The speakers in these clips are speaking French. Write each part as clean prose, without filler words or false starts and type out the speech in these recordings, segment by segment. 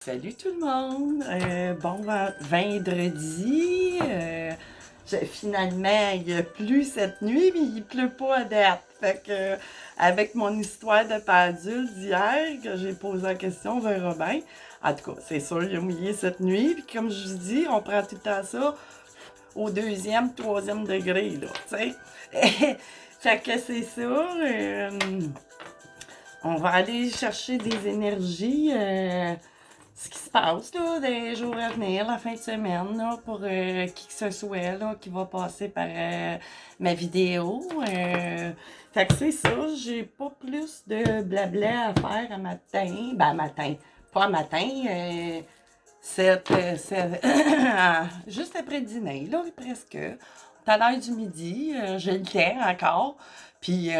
Salut tout le monde! Vendredi. Finalement, il n'y a plus cette nuit, mais il pleut pas à date. Fait que, avec mon histoire de pendule d'hier, que j'ai posé la question, on verra bien. En tout cas, c'est sûr, il a mouillé cette nuit. Puis comme je vous dis, on prend tout le temps ça au deuxième, troisième degré, là, tu sais. Fait que c'est ça. On va aller chercher des énergies. Ce qui se passe là, des jours à venir, la fin de semaine, là, pour qui que ce soit là, qui va passer par ma vidéo. Fait que c'est ça, j'ai pas plus de blabla à faire à matin. Ben, à matin, pas à matin. Juste après le dîner, là, presque. Tout à l'heure du midi, j'ai le temps encore. Puis,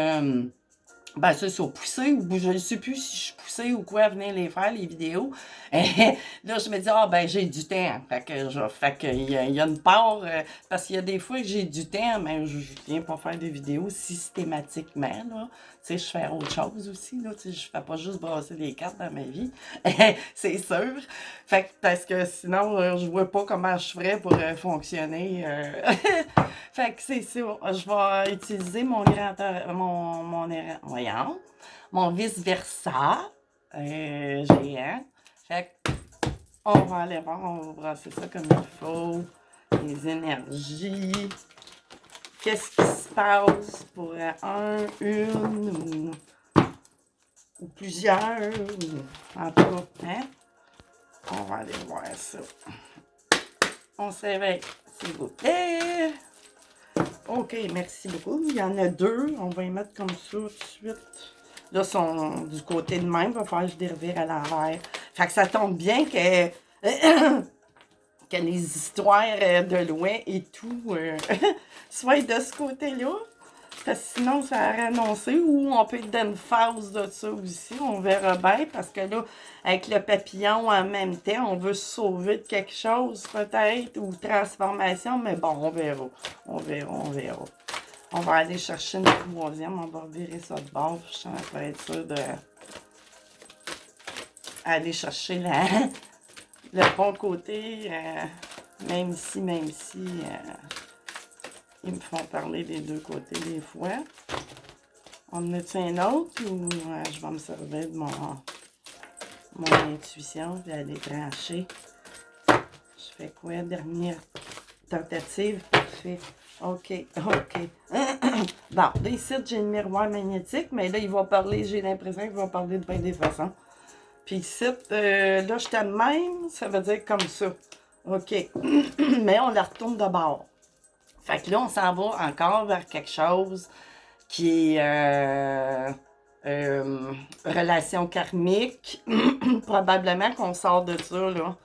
ben, c'est ça, pousser, ou je ne sais plus si je poussais ou quoi à venir les faire, les vidéos. Là, je me dis, ah, ben, j'ai du temps. Fait que il y a une part, parce qu'il y a des fois que j'ai du temps, mais je viens pas faire des vidéos systématiquement, là. Tu sais, je fais autre chose aussi, là. Tu sais, je fais pas juste brasser des cartes dans ma vie. C'est sûr. Fait que, parce que sinon, je vois pas comment je ferais pour fonctionner. Fait que c'est ça. Je vais utiliser mon vice-versa géant. Fait que on va aller voir, on va brasser ça comme il faut. Les énergies. Qu'est-ce qui se passe pour une ou plusieurs. En tout cas, hein? On va aller voir ça. On se réveille, s'il vous plaît. OK, merci beaucoup. Il y en a deux. On va les mettre comme ça tout de suite. Là, sont du côté de même. Il va falloir que je les revire à l'envers. Fait que ça tombe bien que, que les histoires de loin et tout soient de ce côté-là. Parce que sinon, ça a annoncé. Ou on peut être dans une phase de ça aussi. On verra bien. Parce que là, avec le papillon en même temps, on veut se sauver de quelque chose peut-être. Ou transformation. Mais bon, on verra. On verra. On va aller chercher une troisième. On va virer ça de bord. Je suis en train d'être sûre de aller chercher le bon côté. Même si ils me font parler des deux côtés des fois. On en a-tu un autre ou je vais me servir de mon intuition et aller trancher. Je fais quoi? Dernière tentative. Parfait. OK. Bon, là, ici, j'ai le miroir magnétique, mais là, il va parler, j'ai l'impression qu'il va parler de bien des façons. Puis ici, là, je t'aime même, ça veut dire comme ça. OK. Mais on la retourne de bord. Fait que là, on s'en va encore vers quelque chose qui est relation karmique. Probablement qu'on sort de ça, là.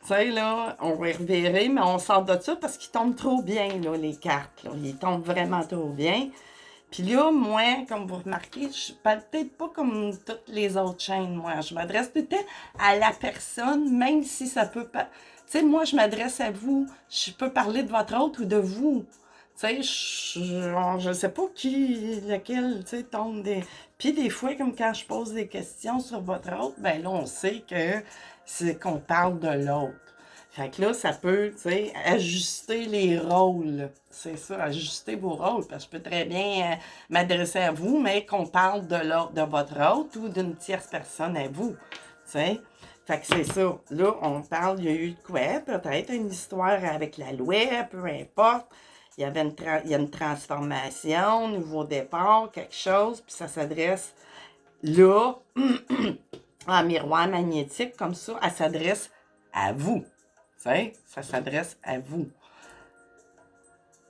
Tu sais, là, on va y reverrer, mais on sort de ça parce qu'ils tombent trop bien, là, les cartes. Là. Ils tombent vraiment trop bien. Puis là, moi, comme vous remarquez, je suis peut-être pas comme toutes les autres chaînes, moi. Je m'adresse tout le temps à la personne, même si ça peut pas... Tu sais, moi, je m'adresse à vous. Je peux parler de votre autre ou de vous. Tu sais, je sais pas lequel, tu sais, tombe des... Puis des fois, comme quand je pose des questions sur votre autre, ben là, on sait que c'est qu'on parle de l'autre. Fait que là, ça peut, tu sais, ajuster les rôles. C'est ça, ajuster vos rôles. Parce que je peux très bien m'adresser à vous, mais qu'on parle de votre autre ou d'une tierce personne à vous. Tu sais? Fait que c'est ça. Là, on parle, il y a eu de quoi? Peut-être une histoire avec la loi, peu importe. Il y a une transformation, nouveau départ, quelque chose, puis ça s'adresse là, en miroir magnétique, comme ça, elle s'adresse à vous. Tu sais, ça s'adresse à vous.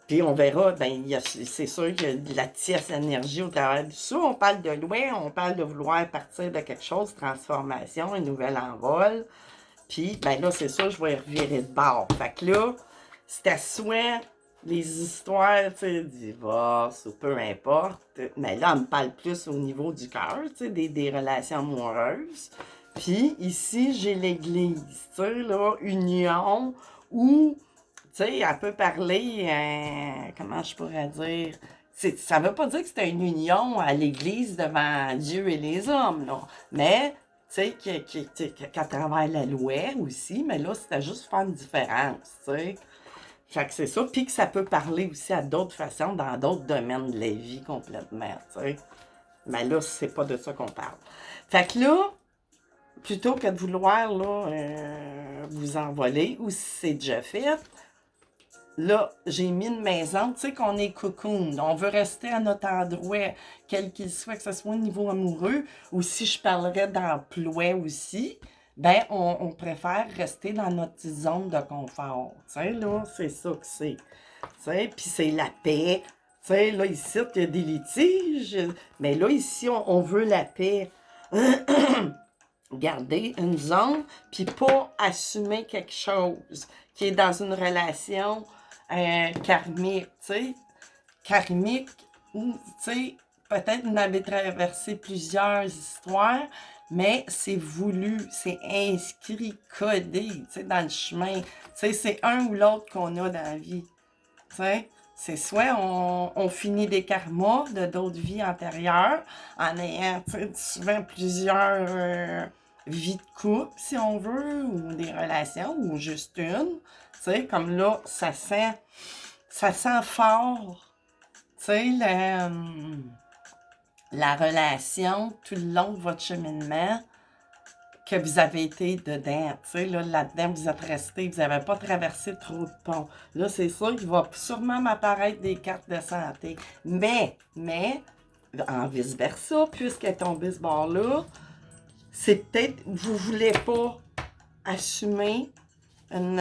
Puis on verra, ben, c'est sûr qu'il y a de la tierce énergie au travers de ça. On parle de loin, on parle de vouloir partir de quelque chose, transformation, un nouvel envol. Puis, ben là, c'est ça, je vais y revirer de bord. Fait que là, c'est à souhait les histoires, tu sais, divorce ou peu importe. Mais là, on me parle plus au niveau du cœur, tu sais, des relations amoureuses. Puis ici, j'ai l'église, tu sais, là, union, où, tu sais, elle peut parler, comment je pourrais dire, ça ne veut pas dire que c'est une union à l'église devant Dieu et les hommes, là. Mais, sais, qu'à travers la loi aussi, mais là, c'était juste faire une différence, tu sais. Fait que c'est ça, puis que ça peut parler aussi à d'autres façons, dans d'autres domaines de la vie complètement, tu sais. Mais là, c'est pas de ça qu'on parle. Fait que là, plutôt que de vouloir, là, vous envoler, ou si c'est déjà fait, là, j'ai mis une maison, tu sais qu'on est cocoon, on veut rester à notre endroit, quel qu'il soit, que ce soit au niveau amoureux, ou si je parlerais d'emploi aussi, ben on préfère rester dans notre petite zone de confort. Tu sais, là, c'est ça que c'est. Tu sais, puis c'est la paix. Tu sais, là, ici, il y a des litiges, mais là, ici, on veut la paix. Garder une zone, puis pas assumer quelque chose qui est dans une relation karmique, tu sais. Karmique, ou, tu sais, peut-être vous avez traversé plusieurs histoires, mais c'est voulu, c'est inscrit, codé, tu sais, dans le chemin. Tu sais, c'est un ou l'autre qu'on a dans la vie, tu sais. C'est soit on finit des karmas de d'autres vies antérieures en ayant, tu sais, souvent plusieurs vies de couple, si on veut, ou des relations, ou juste une. Tu sais, comme là, ça sent fort, tu sais, la relation tout le long de votre cheminement que vous avez été dedans. Tu sais, là-dedans, vous êtes resté, vous n'avez pas traversé trop de ponts. Là, c'est sûr qu'il va sûrement m'apparaître des cartes de santé. Mais, en vice-versa, puisqu'elle est tombée ce bord-là, c'est peut-être, vous voulez pas assumer une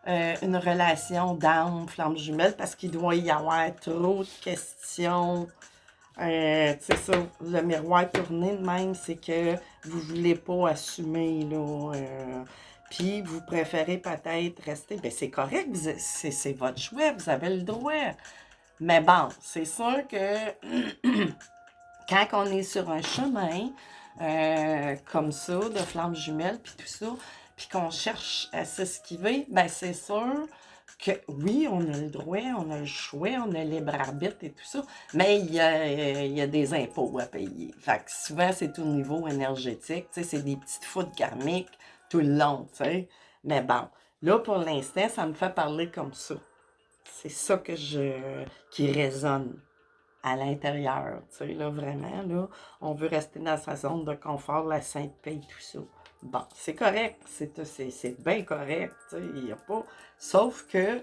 relation d'âme, flamme jumelle, parce qu'il doit y avoir trop de questions. Tu sais ça, le miroir tourné de même, c'est que vous voulez pas assumer, là. Puis vous préférez peut-être rester. Ben c'est correct, c'est votre choix, vous avez le droit. Mais bon, c'est sûr que quand on est sur un chemin comme ça, de flamme jumelle, puis tout ça, puis qu'on cherche à s'esquiver, ben c'est sûr que oui, on a le droit, on a le choix, on a le libre arbitre et tout ça, mais il y a des impôts à payer. Fait que souvent, c'est au niveau énergétique, tu sais, c'est des petites foudres karmiques tout le long, tu sais. Mais bon, là, pour l'instant, ça me fait parler comme ça. C'est ça qui résonne à l'intérieur, tu sais, là, vraiment, là, on veut rester dans sa zone de confort, la sainte paix, tout ça. Bon, c'est correct, c'est bien correct, tu sais, il n'y a pas... Sauf que,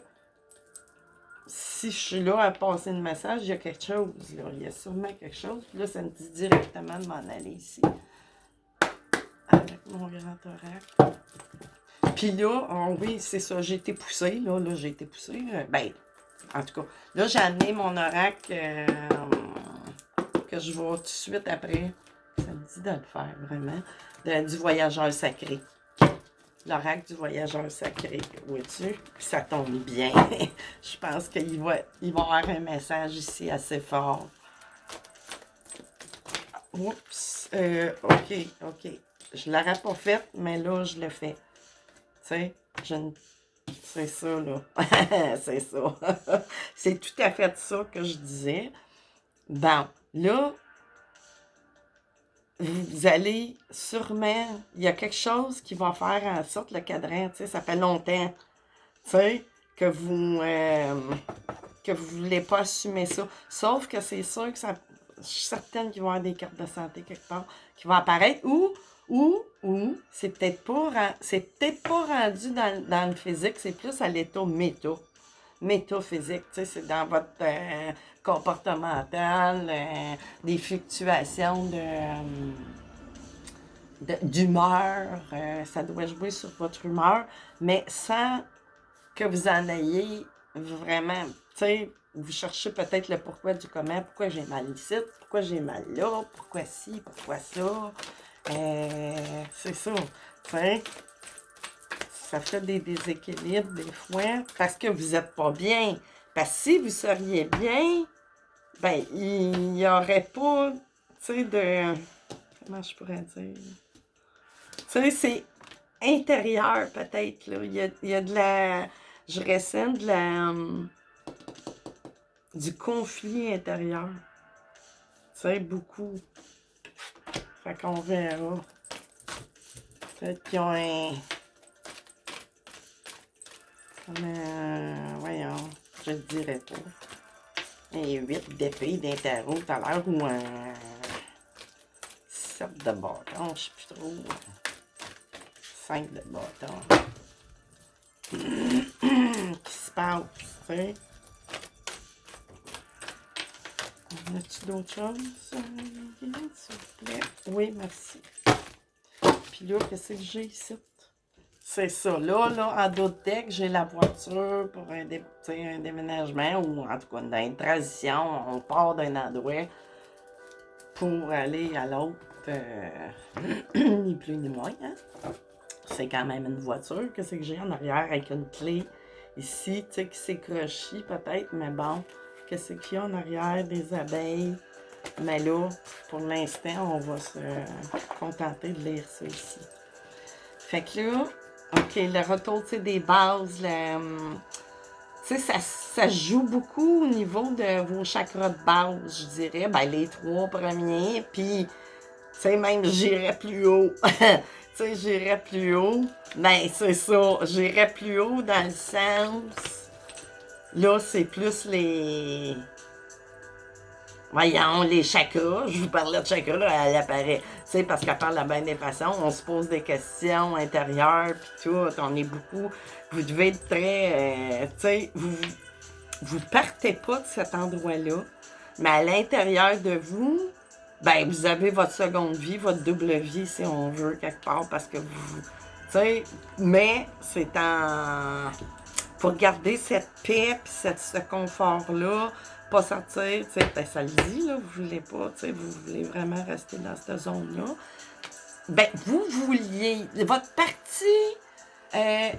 si je suis là à passer le message, il y a quelque chose, là, il y a sûrement quelque chose, puis là, ça me dit directement de m'en aller ici, avec mon grand thorax. Puis là, oui, c'est ça, j'ai été poussée, là, j'ai été poussée, ben, en tout cas, là, j'ai amené mon oracle que je vois tout de suite après. Ça me dit de le faire, vraiment. Du voyageur sacré. L'oracle du voyageur sacré, vois-tu? Puis ça tombe bien. Je pense qu'il va avoir un message ici assez fort. Oups. OK. Je ne l'aurais pas fait, mais là, je le fais. Tu sais, c'est ça, là. C'est ça. C'est tout à fait ça que je disais. Bon, là, vous allez sûrement, il y a quelque chose qui va faire en sorte le cadran, tu sais, ça fait longtemps, tu sais, que vous voulez pas assumer ça. Sauf que c'est sûr que je suis certaine qu'il va y avoir des cartes de santé quelque part qui vont apparaître ou c'est peut-être pas rendu dans le physique, c'est plus à l'état métaphysique, tu sais, c'est dans votre comportemental, des fluctuations d'humeur, ça doit jouer sur votre humeur, mais sans que vous en ayez vraiment, tu sais, vous cherchez peut-être le pourquoi du comment, pourquoi j'ai mal ici, pourquoi j'ai mal là, pourquoi ci, pourquoi ça. C'est ça, tu sais. Ça fait des déséquilibres des fois parce que vous n'êtes pas bien. Parce que si vous seriez bien, ben, il n'y aurait pas, tu sais, comment je pourrais dire? Tu sais, c'est intérieur peut-être, là. Il y a de la... Je ressens du conflit intérieur. Tu sais, beaucoup. Fait qu'on verra. Peut-être qu'ils ont un... voyons, je le dirais pas. Un 8 d'épée d'un tarot tout à l'heure ou un 7 de bâton, je sais plus trop. 5 de bâton. Qui se passe, tu sais. As-tu d'autres choses, s'il vous plaît? Oui, merci. Puis là, qu'est-ce que j'ai ici? C'est ça. Là, en d'autres decks, j'ai la voiture pour un déménagement ou en tout cas une transition. On part d'un endroit pour aller à l'autre. Ni plus ni moins. Hein? C'est quand même une voiture. Qu'est-ce que j'ai en arrière avec une clé ici, tu sais, qui s'écrochit peut-être, mais bon. Qu'est-ce qu'il y a en arrière? Des abeilles. Mais là, pour l'instant, on va se contenter de lire ça ici. Fait que là, OK, le retour, tu sais, des bases, tu sais, ça joue beaucoup au niveau de vos chakras de base, je dirais. Ben, les 3 premiers, puis, tu sais, même, j'irais plus haut. Tu sais, j'irais plus haut. Ben, c'est ça, j'irais plus haut dans le sens... Là, c'est plus les... Voyons, les chakras. Je vous parlais de chakras, elle apparaît. Tu sais, parce qu'elle parle à bien des façons. On se pose des questions intérieures, puis tout. On est beaucoup... Vous devez être très... tu sais, vous partez pas de cet endroit-là, mais à l'intérieur de vous, ben, vous avez votre seconde vie, votre double vie, si on veut, quelque part, parce que vous... Tu sais, mais c'est en... Pour garder cette paix et ce confort-là, pas sortir, tu sais, ben, ça le dit, là, vous voulez pas, tu sais, vous voulez vraiment rester dans cette zone-là. Ben, vous vouliez, votre partie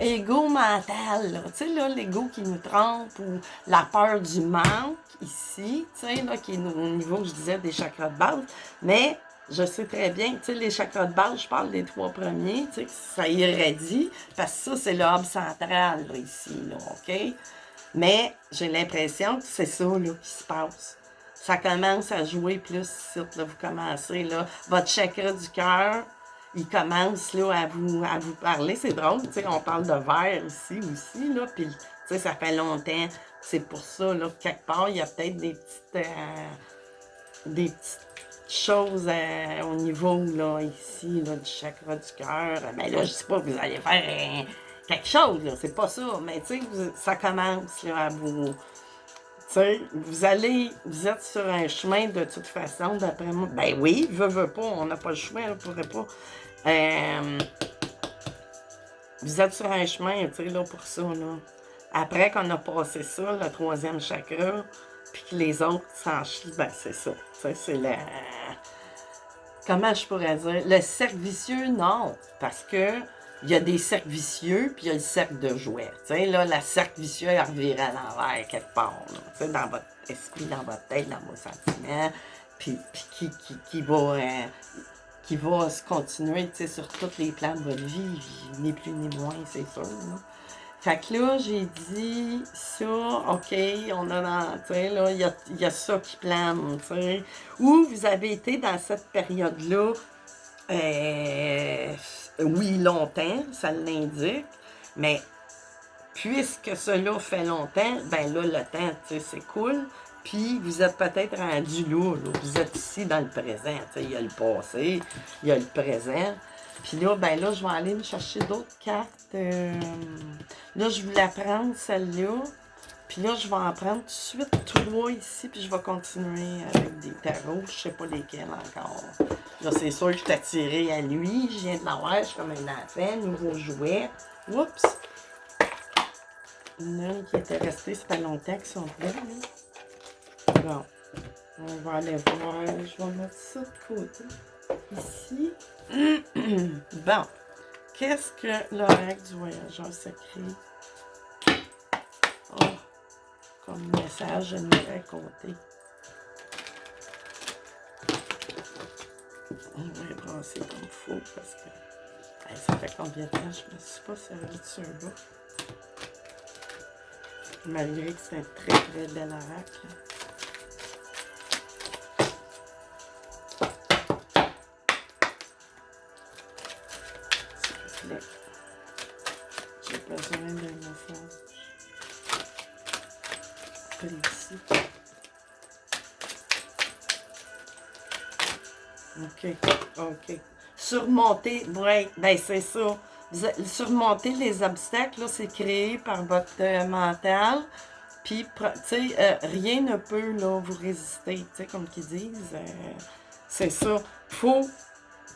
égo mental, tu sais, là, l'ego qui nous trompe ou la peur du manque, ici, tu sais, là, qui est au niveau, je disais, des chakras de base, mais... Je sais très bien, tu sais, les chakras de base, je parle des 3 premiers, tu sais, ça irradie, parce que ça, c'est le hub central, là, ici, là, OK? Mais j'ai l'impression que c'est ça, là, qui se passe. Ça commence à jouer plus ici, là, vous commencez, là, votre chakra du cœur, il commence, là, à vous parler, c'est drôle, tu sais, on parle de verre ici aussi, là, puis, tu sais, ça fait longtemps, c'est pour ça, là, quelque part, il y a peut-être des petites choses au niveau, là, ici, là, du chakra du cœur. Mais là, je sais pas que vous allez faire quelque chose, là, c'est pas ça. Mais, tu sais, ça commence, là, à vous... Tu sais, vous êtes sur un chemin de toute façon, d'après moi. Ben oui, veut pas, on n'a pas le choix, on pourrait pas. Vous êtes sur un chemin, tu sais, là, pour ça, là. Après qu'on a passé ça, le 3e chakra, puis que les autres s'en chient, ben c'est ça. C'est le... Comment je pourrais dire? Le cercle vicieux, non. Parce que il y a des cercles vicieux, puis il y a le cercle de jouets. Tu sais, là, le cercle vicieux, il revient à l'envers quelque part. Tu sais, dans votre esprit, dans votre tête, dans vos sentiments. Puis qui va se continuer, tu sais, sur tous les plans de votre vie, ni plus ni moins, c'est sûr, là. Fait que là, j'ai dit ça, OK, on a dans, tu sais, là, il y a ça qui plane, tu sais. Ou vous avez été dans cette période-là, oui, longtemps, ça l'indique, mais puisque cela fait longtemps, ben là, le temps, tu sais, c'est cool. Puis vous êtes peut-être rendu là, vous êtes ici dans le présent, tu sais, il y a le passé, il y a le présent. Puis là, ben là, je vais aller me chercher d'autres cartes. Là, je voulais prendre celle-là. Puis là, je vais en prendre tout de suite 3 ici. Puis je vais continuer avec des tarots. Je sais pas lesquels encore. Là, c'est sûr que je suis attirée à lui. Je viens de l'avoir. Je suis comme un enfant. Nouveau jouet. Oups! Il y en a une qui était restée. Ça fait longtemps qu'ils sont là. Bon. On va aller voir. Je vais mettre ça de côté. Ici. Bon. Qu'est-ce que l'oracle du voyageur secret? Oh, comme message, je me raconter. On va les brasser comme il faut parce que ça fait combien de temps je me suis pas servi de ceux-là. Malgré que c'est un très très bel oracle. plaît. J'ai besoin d'un message précis. OK. Surmonter, oui, ben c'est ça. Surmonter les obstacles, là, c'est créé par votre mental. Puis, tu sais, rien ne peut, là, vous résister, tu sais, comme qu'ils disent. C'est ça. Faut.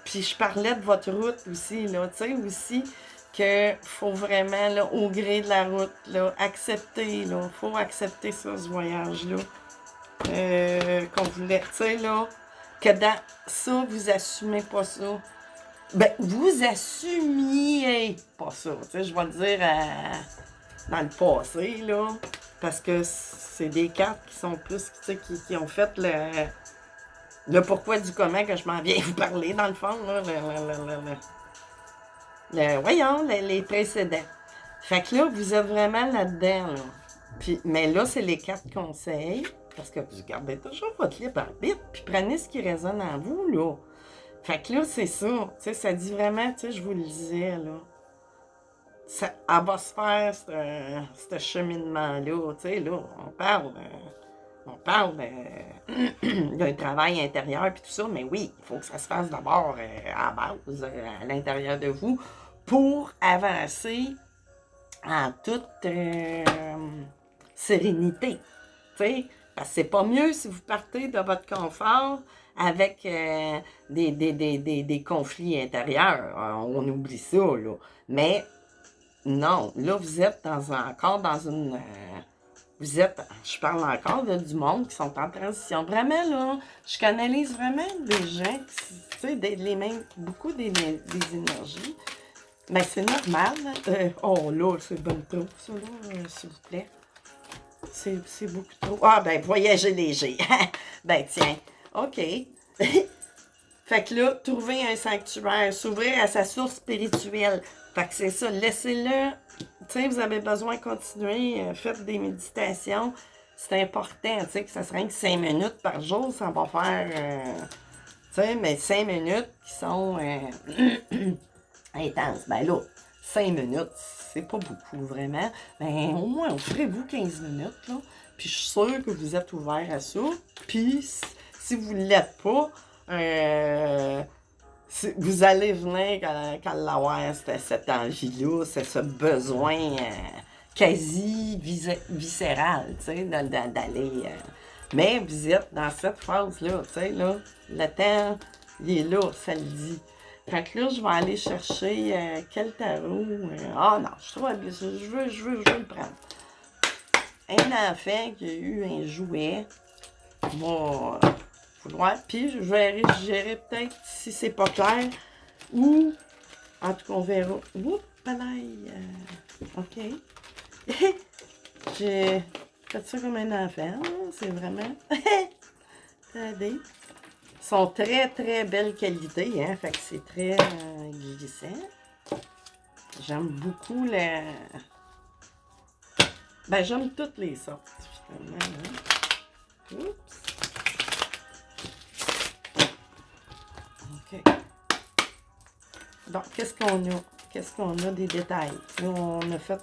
Puis, je parlais de votre route aussi, là, tu sais, aussi, que faut vraiment, là, au gré de la route, là, accepter, là. Faut accepter ça, ce voyage-là. Qu'on voulait, tu sais, là, que dans ça, vous assumez pas ça. Ben, vous assumiez pas ça. Tu sais, je vais le dire dans le passé, là. Parce que c'est des cartes qui sont plus, tu sais, qui ont fait le pourquoi du comment que je m'en viens vous parler, dans le fond, là. Voyons, les précédents. Fait que là, vous êtes vraiment là-dedans, là. Puis, mais là, c'est les 4 conseils. Parce que vous gardez toujours votre libre arbitre, puis prenez ce qui résonne en vous, là. Fait que là, c'est ça. Tu sais, ça dit vraiment, tu sais, je vous le disais, là. Ça, elle va se faire, ce cheminement-là. Tu sais, là, on parle d'un travail intérieur, puis tout ça, mais oui, il faut que ça se fasse d'abord à la base, à l'intérieur de vous, pour avancer en toute sérénité. Tu sais, parce que c'est pas mieux si vous partez de votre confort avec des conflits intérieurs. On oublie ça, là. Mais non, là, vous êtes encore dans une... je parle encore du monde qui sont en transition. Vraiment, là, je canalise vraiment des gens qui, tu sais, beaucoup des énergies. Mais c'est normal. Oh là, c'est bon trop, ça, là, s'il vous plaît. C'est beaucoup trop. Ah, ben, voyager léger. Ben, tiens. OK. Fait que là, trouver un sanctuaire, s'ouvrir à sa source spirituelle. Fait que c'est ça, laissez-le. Tu sais, vous avez besoin de continuer. Faites des méditations. C'est important, tu sais, que ça serait que 5 minutes par jour, ça va faire... tu sais, mais 5 minutes qui sont intenses. Ben là, 5 minutes, c'est pas beaucoup, vraiment. Ben, au moins, offrez-vous 15 minutes, là. Puis je suis sûre que vous êtes ouvert à ça. Puis, si vous ne l'êtes pas, vous allez venir quand l'avoir, cette envie-là, c'est ce besoin quasi viscéral, tu sais, d'aller... mais vous êtes dans cette phase-là, tu sais, là, le temps, il est là, ça le dit. Fait que là, je vais aller chercher quel tarot. Non, je veux le prendre. Un enfant qui a eu un jouet va vouloir. Puis je vais gérer peut-être si c'est pas clair. Ou, en tout cas, on verra. Oups, palaille. OK. J'ai fait ça comme un enfant. C'est vraiment. Regardez. Sont très, très belle qualité, hein? Fait que c'est très glissant. J'aime beaucoup la... Ben, j'aime toutes les sortes, finalement. Hein? Oups. OK. Donc, qu'est-ce qu'on a? Qu'est-ce qu'on a des détails? Là, on a fait...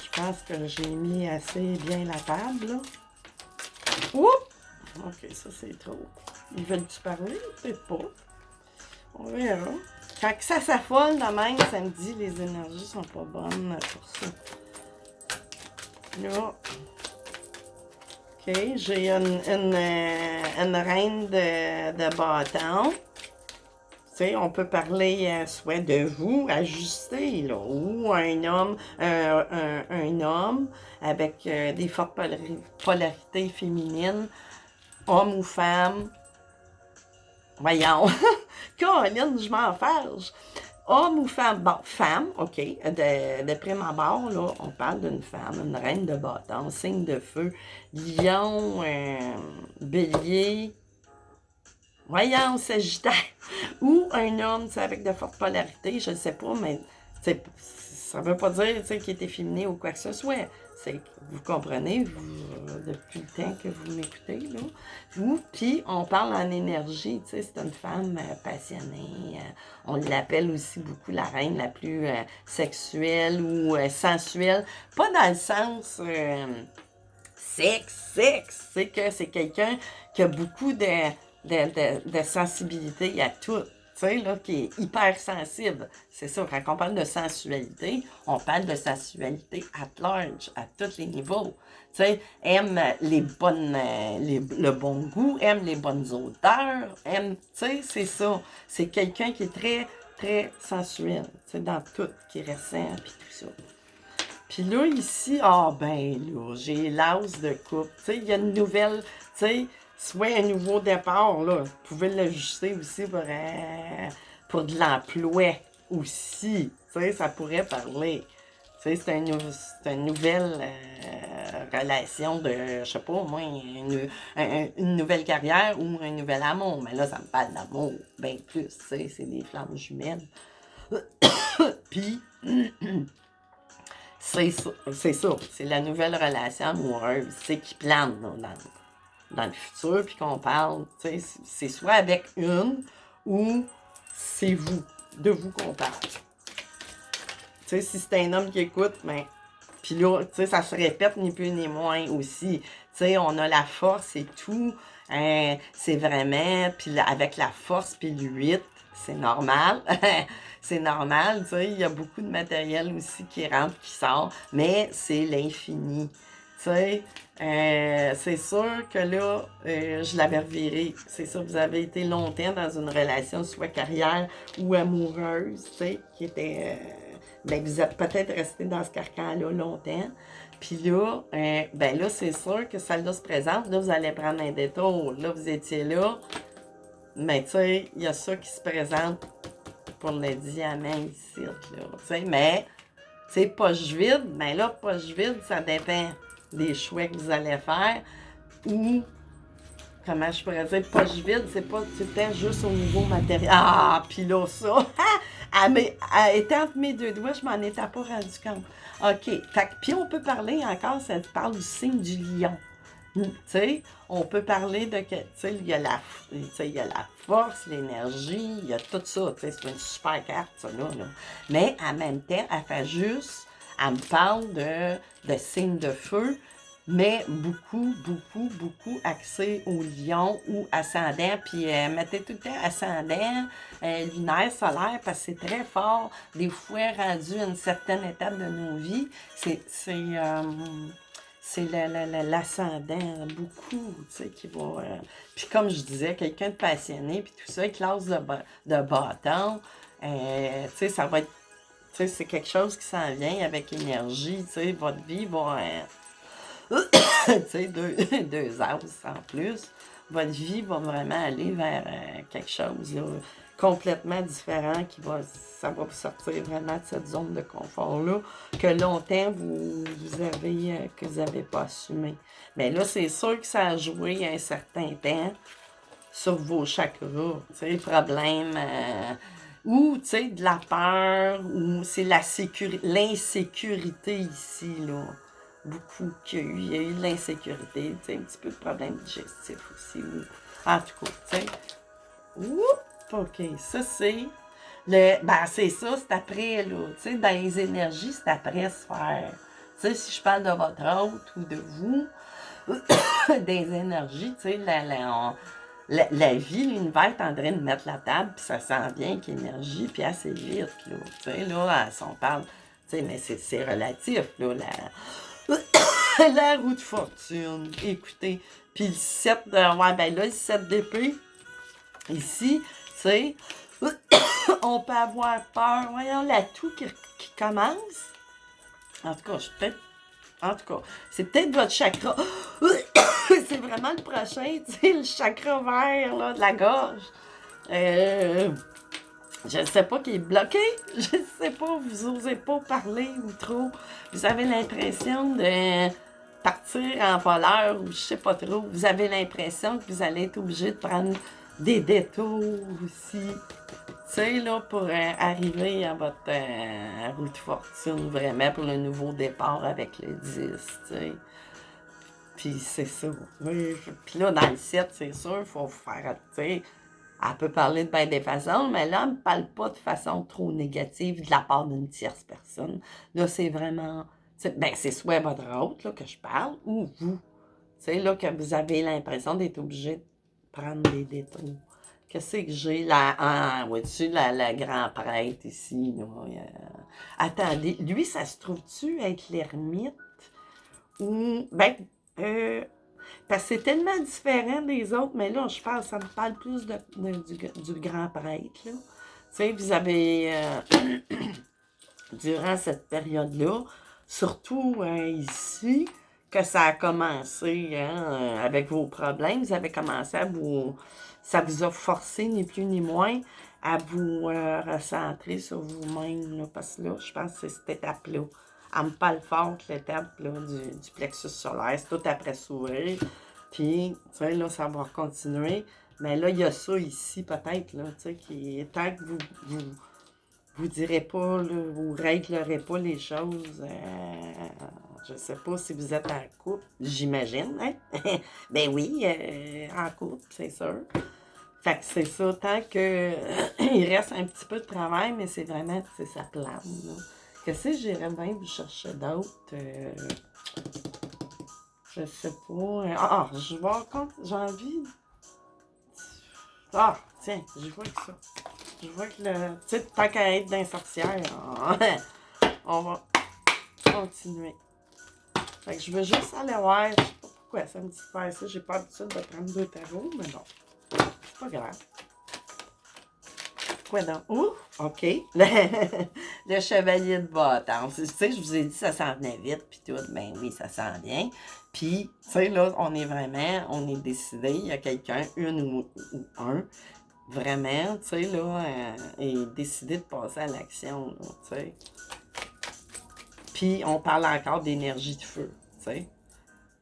Je pense que j'ai mis assez bien la table, là. Oups! OK, ça, c'est trop. Ils veulent-tu parler? Peut-être pas. On verra. Quand ça s'affole de même, ça me dit les énergies sont pas bonnes pour ça. Là. OK, j'ai une reine de bâton. Tu sais, on peut parler soit de vous, ajuster, là, ou un homme, un homme avec des fortes polarités féminines, homme ou femme. Voyons. Caroline, je m'en fâche. Homme ou femme? Bon, femme, OK. De prime abord, là, on parle d'une femme, une reine de bâton, signe de feu, lion, bélier, voyons, sagittaire. Ou un homme, c'est avec de fortes polarités, je ne sais pas, mais Ça veut pas dire qu'il est efféminé ou quoi que ce soit. C'est que vous comprenez, depuis le temps que vous m'écoutez, là. Puis on parle en énergie, c'est une femme passionnée. On l'appelle aussi beaucoup la reine la plus sexuelle ou sensuelle. Pas dans le sens sexe, c'est que c'est quelqu'un qui a beaucoup de sensibilité à tout. Tu sais, là, qui est hyper sensible. C'est ça, quand on parle de sensualité, on parle de sensualité at large, à tous les niveaux. Tu sais, aime le bon goût, aime les bonnes odeurs, tu sais, c'est ça. C'est quelqu'un qui est très, très sensuel, tu sais, dans tout, qui ressent, puis tout ça. Puis là, ici, là, j'ai l'as de coupe. Tu sais, il y a une nouvelle, tu sais, soit un nouveau départ, là. Vous pouvez l'ajuster aussi pour de l'emploi aussi. Tu sais, ça pourrait parler. Tu sais, c'est une nouvelle relation de, je sais pas, au moins, une nouvelle carrière ou un nouvel amour. Mais là, ça me parle d'amour bien plus, tu sais, c'est des flammes jumelles. Puis... c'est ça, c'est la nouvelle relation amoureuse, c'est qui plane là, dans le futur, puis qu'on parle, c'est soit avec une ou c'est vous, de vous qu'on parle. Si c'est un homme qui écoute, ben, puis là, ça se répète ni plus ni moins aussi. On a la force et tout, c'est vraiment, puis avec la force puis le 8, c'est normal. C'est normal, il y a beaucoup de matériel aussi qui rentre, qui sort, mais c'est l'infini. C'est sûr que là, je l'avais reviré. C'est ça, vous avez été longtemps dans une relation, soit carrière ou amoureuse, qui était... vous êtes peut-être resté dans ce carcan-là longtemps. Puis là, là, c'est sûr que ça là se présente. Là, vous allez prendre un détour. Là, vous étiez là. Mais il y a ça qui se présente pour le diamant ici, là. Mais, poche vide, ben là, poche vide, ça dépend des choix que vous allez faire. Ou, comment je pourrais dire, poche vide, c'est pas tout le temps juste au niveau matériel. Ah, puis là, ça, elle était entre mes deux doigts, je m'en étais pas rendu compte. OK, puis on peut parler encore, ça parle du signe du lion. On peut parler de que, il y a la force, l'énergie, il y a tout ça, c'est une super carte, ça, là. Mais en même temps, elle me parle de signes de feu, mais beaucoup, beaucoup, beaucoup axé au lion ou ascendant, puis mettez tout le temps ascendant, lunaire, solaire, parce que c'est très fort, des fois rendu à une certaine étape de nos vies, c'est l'ascendant, beaucoup, qui va... Puis comme je disais, quelqu'un de passionné, puis tout ça, classe de bâton, ça va être... c'est quelque chose qui s'en vient avec énergie, votre vie va... deux as en plus. Votre vie va vraiment aller vers quelque chose, là, complètement différent, ça va vous sortir vraiment de cette zone de confort-là, que longtemps que vous n'avez pas assumé. Mais là, c'est sûr que ça a joué un certain temps sur vos chakras, problème, ou, de la peur, ou c'est l'insécurité ici, là. Beaucoup il y a eu de l'insécurité, un petit peu de problème digestif aussi. En tout cas, OK, ça c'est c'est ça, c'est après, là, dans les énergies, c'est après se faire. Si je parle de votre hôte ou de vous, des énergies, la vie, l'univers est en train de mettre la table, puis ça sent bien qu'énergie, puis assez vite, là, là, on parle, mais c'est relatif, là, la roue de fortune, écoutez, puis le 7 le 7 d'épée, ici, on peut avoir peur, voyons, la toux qui commence, en tout cas, c'est peut-être votre chakra, c'est vraiment le prochain, le chakra vert, là, de la gorge, je ne sais pas qui est bloqué, je ne sais pas, vous n'osez pas parler ou trop, vous avez l'impression de partir en voleur ou je sais pas trop, vous avez l'impression que vous allez être obligé de prendre des détours aussi, sais, là, pour arriver à votre roue de fortune, vraiment, pour le nouveau départ avec le 10, tu sais. Puis c'est ça. Oui, puis là, dans le 7, c'est sûr, il faut faire, tu sais, elle peut parler de bien des façons, mais là, elle ne parle pas de façon trop négative de la part d'une tierce personne. Là, c'est vraiment, ben, c'est soit votre hôte, là, que je parle, ou vous. Tu sais, là, que vous avez l'impression d'être obligé de prendre des détours. Qu'est-ce que j'ai? Vois-tu, la grand prêtre ici, là. Attendez, lui, ça se trouve-tu être l'ermite? Ou, ben, euh, parce que c'est tellement différent des autres, mais là, ça me parle plus du grand prêtre, là. Tu sais, vous avez, durant cette période-là, surtout ici, que ça a commencé avec vos problèmes, vous avez commencé ça vous a forcé, ni plus ni moins, à vous recentrer sur vous-même, là, parce que là, je pense que c'est cette étape-là. Elle me parle fort, l'étape là, du plexus solaire, c'est tout après sourire. Puis, tu sais, là, ça va continuer. Mais là, il y a ça ici, peut-être, là, tu sais, qui est tant que vous direz pas, là, vous réglerez pas les choses. Je sais pas si vous êtes en couple, j'imagine, hein? Ben oui, en couple, c'est sûr. Fait que c'est ça, tant que il reste un petit peu de travail, mais c'est vraiment, c'est sa plane, là. Qu'est-ce que j'irais bien vous chercher d'autres? Je sais pas. Je vois quand j'ai envie. Ah, tiens, je vois que ça. Je vois que le. Tu sais, tant qu'à être d'un sorcière, on va continuer. Fait que je veux juste aller voir. Je sais pas pourquoi ça me dit de faire ça. J'ai pas l'habitude de prendre deux tarots, mais bon. C'est pas grave. Quoi donc? Ouh! OK. Le chevalier de bâton. Tu sais, je vous ai dit ça s'en venait vite, puis tout. Ben oui, ça s'en vient. Puis, tu sais, là, on est décidé. Il y a quelqu'un, une ou un, vraiment, tu sais, là, est décidé de passer à l'action, là, tu sais. Puis, on parle encore d'énergie de feu, tu sais.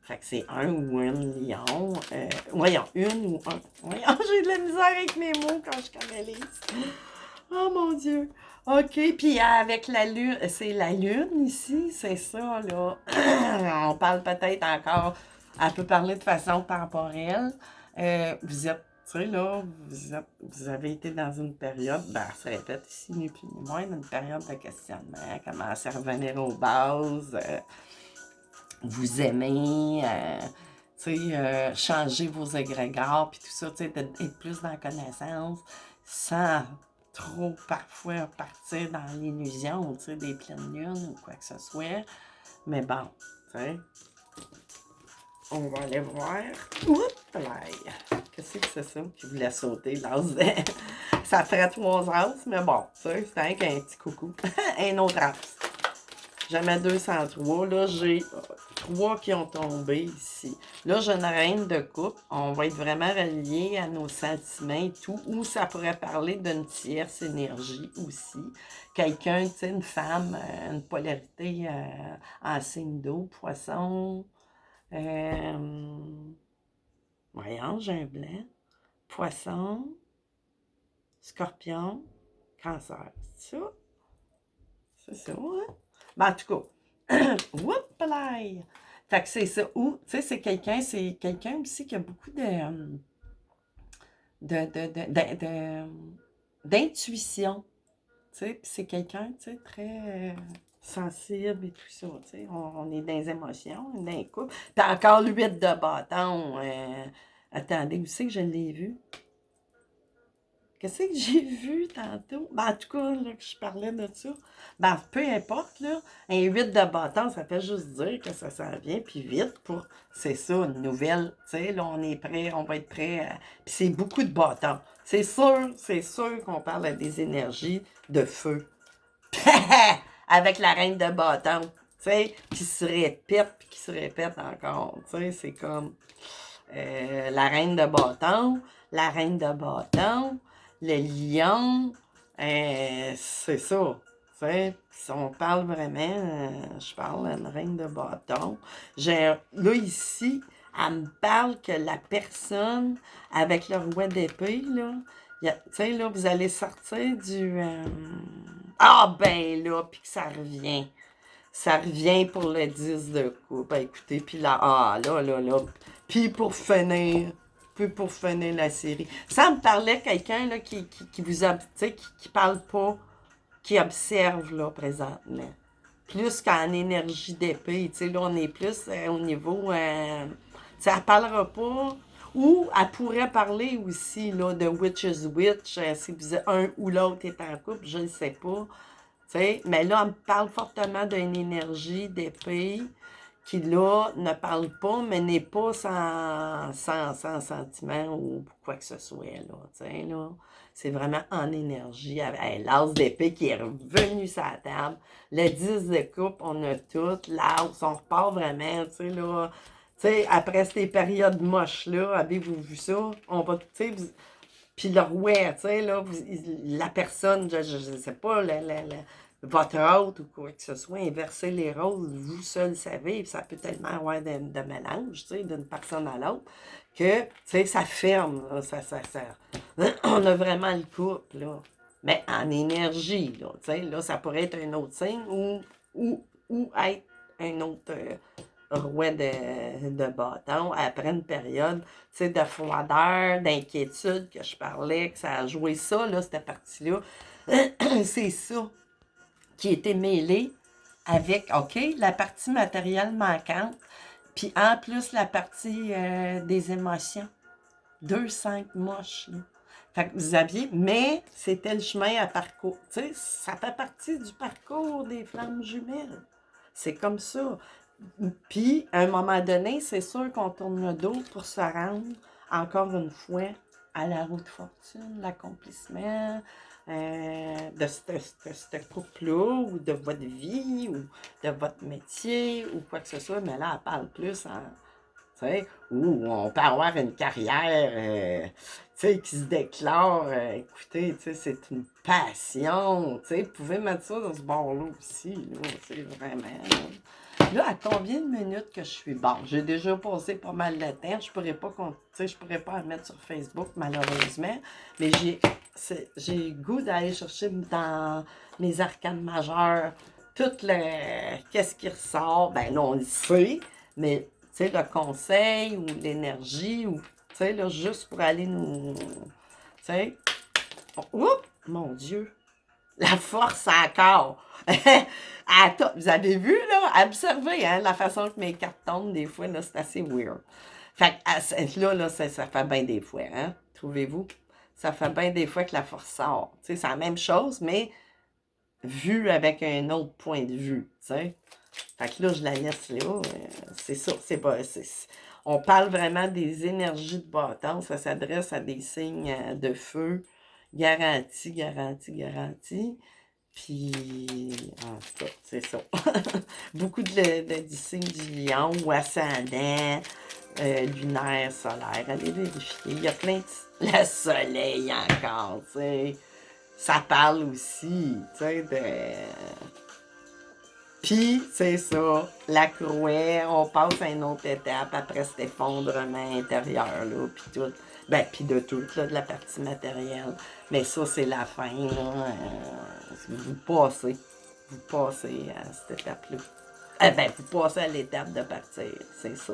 Fait que c'est un ou une lion. Voyons, une ou un. Voyons, j'ai de la misère avec mes mots quand je canalise. Oh mon Dieu. OK, puis avec la lune, c'est la lune ici, c'est ça, là. On parle peut-être encore, elle peut parler de façon temporelle. Vous êtes, tu sais, là, vous avez été dans une période, ben, ça se répète ici, ni plus ni moins, une période de questionnement, commencer à revenir aux bases, vous aimez, tu sais, changer vos égrégores, puis tout ça, tu sais, être plus dans la connaissance, sans trop parfois partir dans l'illusion, tu sais, des pleines lunes ou quoi que ce soit. Mais bon, tu sais, on va aller voir. Oups, là. Qu'est-ce que c'est ça qui voulait sauter, l'as? Ça ferait 3 as, mais bon, tu sais, c'est avec un petit coucou. Un autre as. Jamais 203. Là, j'ai 3 qui ont tombé ici. Là, j'ai une reine de coupe. On va être vraiment relié à nos sentiments et tout. Ou ça pourrait parler d'une tierce énergie aussi. Quelqu'un, tu sais, une femme, une polarité en signe d'eau, poisson. Voyons, j'ai un blanc. Poisson, scorpion, cancer. C'est ça? C'est ça, hein? Ben, en tout cas, whoop là! Fait que c'est ça. Ou, tu sais, c'est quelqu'un aussi qui a beaucoup de, de, de, de- de- d'intuition. Tu sais, puis c'est quelqu'un, tu sais, très sensible et tout ça. Tu sais, on est dans les émotions, dans les coups. Puis encore le 8 de bâton. Attendez, où c'est que je l'ai vu? Qu'est-ce que j'ai vu tantôt? Ben, en tout cas, là, que je parlais de ça. Ben, peu importe, là. Un 8 de bâton, ça fait juste dire que ça s'en vient, puis vite pour... C'est ça, une nouvelle. Tu sais, là, on est prêt, on va être prêt. Puis c'est beaucoup de bâtons. C'est sûr qu'on parle à des énergies de feu. Avec la reine de bâton. Tu sais, qui se répète, puis qui se répète encore. Tu sais, c'est comme... la reine de bâton, la reine de bâton, le lion, c'est ça. Si on parle vraiment, je parle d'une reine de bâton. Là, ici, elle me parle que la personne avec le roi d'épée, là, Tu sais, là, vous allez sortir du... Ah, ben là, puis que ça revient. Ça revient pour le 10 de coupe. Ben, écoutez, puis là, là. Puis pour finir la série. Ça me parlait quelqu'un, là, qui vous tu sais, qui parle pas, qui observe, là, présentement. Plus qu'en énergie d'épée. Tu sais, là, on est plus au niveau... tu sais, elle parlera pas... Ou elle pourrait parler aussi, là, de Witch is Witch, si vous, un ou l'autre est en couple, je ne sais pas. T'sais, mais là, on me parle fortement d'une énergie d'épée qui, là, ne parle pas, mais n'est pas sans sentiment ou quoi que ce soit, là. T'sais, là. C'est vraiment en énergie. Hey, l'as d'épée qui est revenu sur la table. Le 10 de coupe, on a tout. L'as, on repart vraiment, tu sais, là. Tu sais, après ces périodes moches-là, avez-vous vu ça? On va, tu sais, puis le roi, tu sais, là, la personne, je ne sais pas, votre hôte ou quoi que ce soit, inverser les rôles, vous seul savez, ça peut tellement avoir de mélange, tu sais, d'une personne à l'autre, que, tu sais, ça ferme, là, on a vraiment le couple, là. Mais en énergie, là, tu sais, là, ça pourrait être un autre signe ou être un autre roi de bâton après une période de froideur, d'inquiétude que je parlais, que ça a joué ça, là, cette partie-là. C'est ça qui était mêlé avec, OK, la partie matérielle manquante, puis en plus la partie des émotions. 2, 5 moches, là. Fait que vous aviez, mais c'était le chemin à parcours. Tu sais, ça fait partie du parcours des flammes jumelles. C'est comme ça. Puis, à un moment donné, c'est sûr qu'on tourne le dos pour se rendre, encore une fois, à la roue de fortune, l'accomplissement de ce couple-là, ou de votre vie, ou de votre métier, ou quoi que ce soit. Mais là, elle parle plus en, tu sais, ou on peut avoir une carrière, tu sais, qui se déclare, écoutez, tu sais, c'est une passion, tu sais, vous pouvez mettre ça dans ce bord-là aussi, là, c'est vraiment, là, à combien de minutes que je suis? Bon, j'ai déjà passé pas mal de temps, je pourrais pas, tu sais, je pourrais pas en mettre sur Facebook, malheureusement, mais j'ai le goût d'aller chercher dans mes arcanes majeures, qu'est-ce qui ressort, ben là, on le sait, mais tu sais, le conseil ou l'énergie, ou, tu sais, là, juste pour aller nous, tu sais, oups, mon Dieu, la force encore. Vous avez vu, là, observez, hein, la façon que mes cartes tombent, des fois, là, c'est assez weird. Fait que, là, ça fait bien des fois, hein, trouvez-vous? Ça fait bien des fois que la force sort. Tu sais, c'est la même chose, mais vu avec un autre point de vue, tu sais. Fait que là, je la laisse là. C'est ça. On parle vraiment des énergies de bâton. Ça s'adresse à des signes de feu. Garantie, garantie, garantie. Puis, en tout cas, c'est ça. Beaucoup du signe du lion ou ascendant, lunaire, solaire. Allez vérifier. Il y a plein de... Le soleil encore, tu sais. Ça parle aussi, tu sais, Puis, c'est ça, la croix, on passe à une autre étape après cet effondrement intérieur, là, puis tout. Ben, puis de tout, là, de la partie matérielle. Mais ça, c'est la fin, là. Vous passez à cette étape-là. Eh ben, vous passez à l'étape de partir, c'est ça.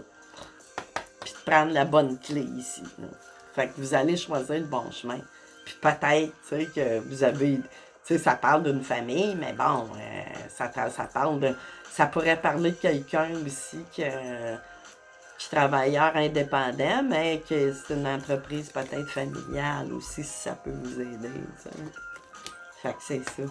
Puis de prendre la bonne clé ici, là. Fait que vous allez choisir le bon chemin. Puis peut-être, tu sais, que vous avez... Tu sais, ça parle d'une famille, mais bon, ça parle de... Ça pourrait parler de quelqu'un aussi qui est travailleur indépendant, mais que c'est une entreprise peut-être familiale aussi, si ça peut vous aider, tu sais. Fait que c'est ça.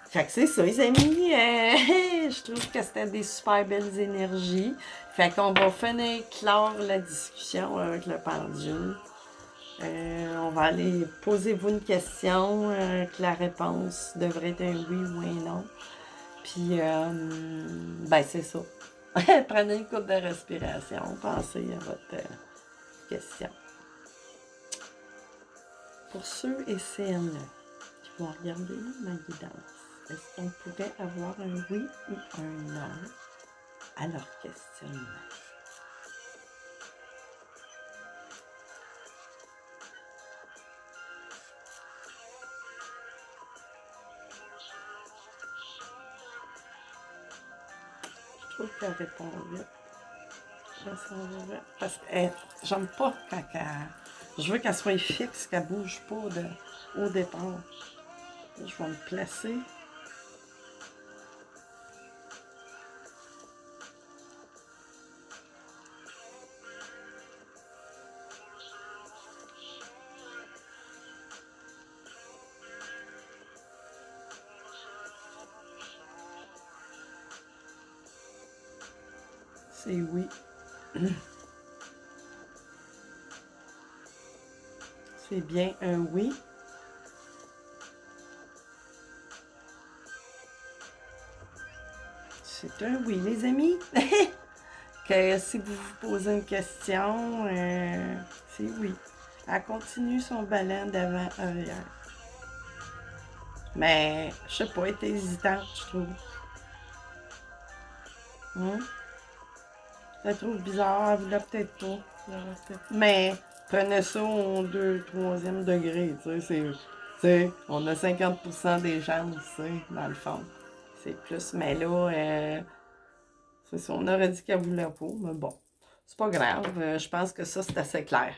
Fait que c'est ça, les amis. Je trouve que c'était des super belles énergies. Fait qu'on va finir clore la discussion avec le pendule. On va aller, posez-vous une question, que la réponse devrait être un oui ou un non. Puis, ben c'est ça. Prenez une coupe de respiration, pensez à votre question. Pour ceux et celles qui vont regarder ma guidance, est-ce qu'on pourrait avoir un oui ou un non à leur questionnement? trouve qu'elle répond vite. Je sens vite. Parce que j'aime pas quand je veux qu'elle soit fixe, qu'elle bouge pas au départ. Je vais me placer. C'est oui. C'est bien un oui. C'est un oui, les amis. Que si vous vous posez une question, c'est oui. Elle continue son ballon d'avant-arrière. Mais, je sais pas, elle est hésitante, je trouve. Hum? Je la trouve bizarre, elle voulait peut-être pas. Mais, prenez ça au 2, 3e degré, tu sais, on a 50% des chances, tu sais, dans le fond. C'est plus, mais là, c'est ça, on aurait dit qu'elle voulait pas, mais bon. C'est pas grave, je pense que ça, c'est assez clair.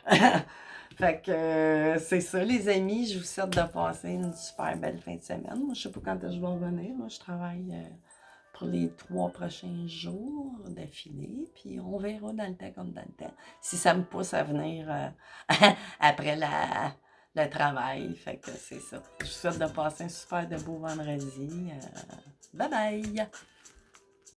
Fait que c'est ça, les amis. Je vous souhaite de passer une super belle fin de semaine. Moi, je sais pas quand je vais revenir. Moi, je travaille pour les 3 prochains jours d'affilée. Puis on verra dans le temps comme dans le temps. Si ça me pousse à venir après le travail. Fait que c'est ça. Je vous souhaite de passer un super de beau vendredi. Bye bye!